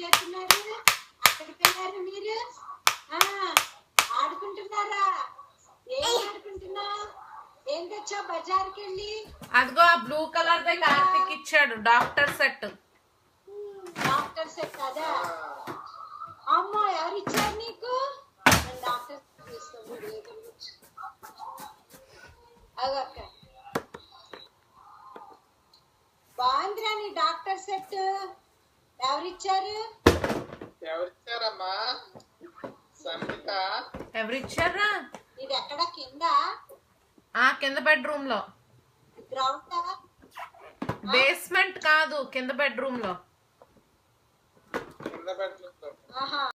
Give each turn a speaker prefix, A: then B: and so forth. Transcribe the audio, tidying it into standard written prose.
A: చేస్తున్నారు? అక్కడికి వెళ్ళారు మీరు? ఆడుకుంటున్నారా? ఏం ఆడుకుంటున్నా? ఏం తెచ్చా బజార్కి వెళ్ళి?
B: అదిగో ఆ బ్లూ కలర్ దే కార్తిక్ ఇచ్చాడు డాక్టర్ సెట్.
A: డాక్టర్ సెట్ అదా? అమ్మో ఎవరు ఇచ్చారు నీకు? డాక్టర్ అదొక్క బాగుందిరా నీ డాక్టర్ సెట్. ఎవరిచ్చారు?
C: ఎవరిచ్చారమ్మా? సంగీత.
B: ఎవరిచ్చారా?
A: ఇది ఎక్కడ కింద?
B: కింద బెడ్రూమ్ లో.
A: గ్రౌండ్
B: బేస్మెంట్ కాదు, కింద బెడ్రూమ్ లో.